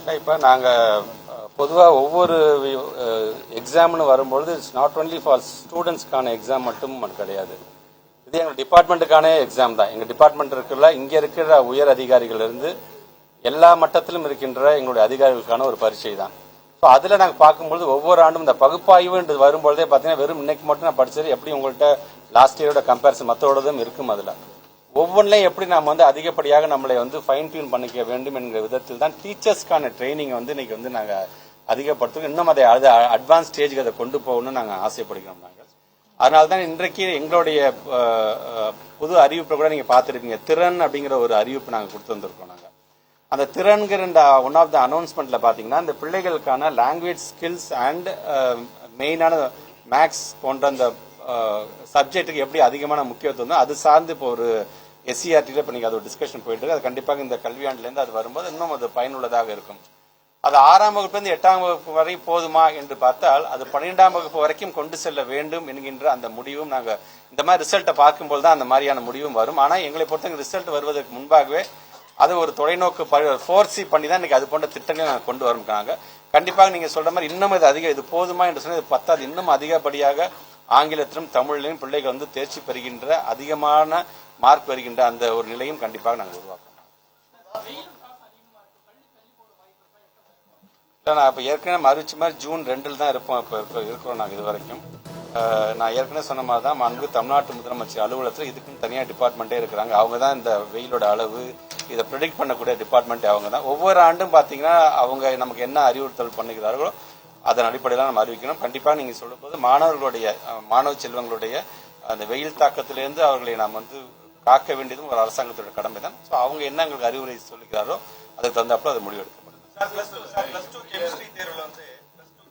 இப்போ நாங்கள் பொதுவாக ஒவ்வொரு எக்ஸாம்னு வரும்பொழுது இட்ஸ் நாட் ஒன்லி ஃபார் ஸ்டூடெண்ட்ஸ்க்கான எக்ஸாம் மட்டும் கிடையாது. இது எங்கள் டிபார்ட்மெண்ட்டுக்கான எக்ஸாம் தான். எங்கள் டிபார்ட்மெண்ட் இருக்கிற இங்கே இருக்கிற உயர் அதிகாரிகள் இருந்து எல்லா மட்டத்திலும் இருக்கின்ற எங்களுடைய அதிகாரிகளுக்கான ஒரு பரீட்சை தான். ஸோ அதில் நாங்கள் பார்க்கும்பொழுது ஒவ்வொரு ஆண்டும் இந்த பகுப்பாய்வு வரும்பொழுதே பார்த்தீங்கன்னா வெறும் இன்னைக்கு மட்டும் நான் படிச்சது எப்படி உங்கள்கிட்ட லாஸ்ட் இயரோட கம்பேரிசன் மற்றோடதும் இருக்கும். அதில் ஒவ்வொன்றிலையும் எப்படி நாம் அதிகப்படியாக நம்மளை ஃபைன் டியூன் பண்ணிக்க வேண்டும் என்கிற விதத்தில் தான் டீச்சர்ஸ்க்கான ட்ரைனிங் இன்னைக்கு நாங்கள் அதிகப்படுத்துவோம். இன்னும் அதை அட்வான்ஸ் ஸ்டேஜுக்கு அதை கொண்டு போகணும்னு நாங்கள் ஆசைப்படுகிறோம். நாங்கள் அதனால தான் இன்றைக்கு எங்களுடைய புது அறிவிப்பை கூட நீங்கள் பார்த்துருப்பீங்க. திறன் அப்படிங்கிற ஒரு அறிவிப்பு நாங்கள் கொடுத்து வந்திருக்கோம். நாங்கள் அந்த திறன்கிற ஒன் ஆஃப் த அனௌன்ஸ்மெண்ட்ல பார்த்தீங்கன்னா இந்த பிள்ளைகளுக்கான லாங்குவேஜ் ஸ்கில்ஸ் அண்ட் மெயினான மேக்ஸ் போன்ற அந்த சப்ஜெக்ட்டுக்கு எப்படி அதிகமான முக்கியத்துவம் அது சார்ந்து இப்போ ஒரு எஸ்சிஆர்டியில் இப்போ நீங்கள் அது ஒரு டிஸ்கஷன் போயிட்டு இருக்கு. அது கண்டிப்பாக இந்த கல்வியாண்டிலேருந்து அது வரும்போது இன்னும் அது பயனுள்ளதாக இருக்கும். அது 6ஆம் வகுப்புலேருந்து 8ஆம் வகுப்பு வரை போதுமா என்று பார்த்தால் அது 12ஆம் வகுப்பு வரைக்கும் கொண்டு செல்ல வேண்டும் என்கின்ற அந்த முடிவும் நாங்கள் இந்த மாதிரி ரிசல்ட்டை பார்க்கும்போது தான் அந்த மாதிரியான முடிவும் வரும். ஆனால் எங்களை பொறுத்த ரிசல்ட் வருவதற்கு முன்பாகவே அது ஒரு தொலைநோக்கு ஃபோர்சி பண்ணி தான் இன்னைக்கு அது போன்ற திட்டங்களை நாங்கள் கொண்டு வரோம்னாங்க. கண்டிப்பாக நீங்கள் சொல்ற மாதிரி இன்னும் இது போதுமா என்று சொன்னால் இது பத்தாது. இன்னும் அதிகப்படியாக ஆங்கிலத்திலும் தமிழிலும் பிள்ளைகள் தேர்ச்சி பெறுகின்ற அதிகமான மார்க் பெறுகின்ற அந்த ஒரு நிலையும் கண்டிப்பாக நாங்கள் உருவாக்கணும். நான் இப்போ ஏற்கனவே அறிவிச்ச மாதிரி ஜூன் 2 தான் இருப்போம். இப்போ இருக்கிறோம் நாங்கள் இது வரைக்கும். நான் ஏற்கனவே சொன்ன மாதிரி தான் மாண்பு தமிழ்நாட்டு முதலமைச்சர் அலுவலகத்தில் இதுக்குன்னு தனியாக டிபார்ட்மெண்ட்டே இருக்கிறாங்க. அவங்க தான் இந்த வெயிலோட அளவு இதை ப்ரெடிக்ட் பண்ணக்கூடிய டிபார்ட்மெண்ட் அவங்க தான். ஒவ்வொரு ஆண்டும் பார்த்தீங்கன்னா அவங்க நமக்கு என்ன அறிவுறுத்தல் பண்ணுகிறார்களோ அதன் அடிப்படையில் நம்ம அறிவிக்கணும். கண்டிப்பாக நீங்கள் சொல்லும்போது மாணவ செல்வங்களுடைய அந்த வெயில் தாக்கத்திலிருந்து அவர்களை நாம் காக்க வேண்டியதும் ஒரு அரசாங்கத்தோட கடமை தான். ஸோ அவங்க என்ன எங்களுக்கு அறிவுரை சொல்லுகிறாரோ அதுக்கு தகுந்தாப்புல அது முடிவெடுக்கப்படும்.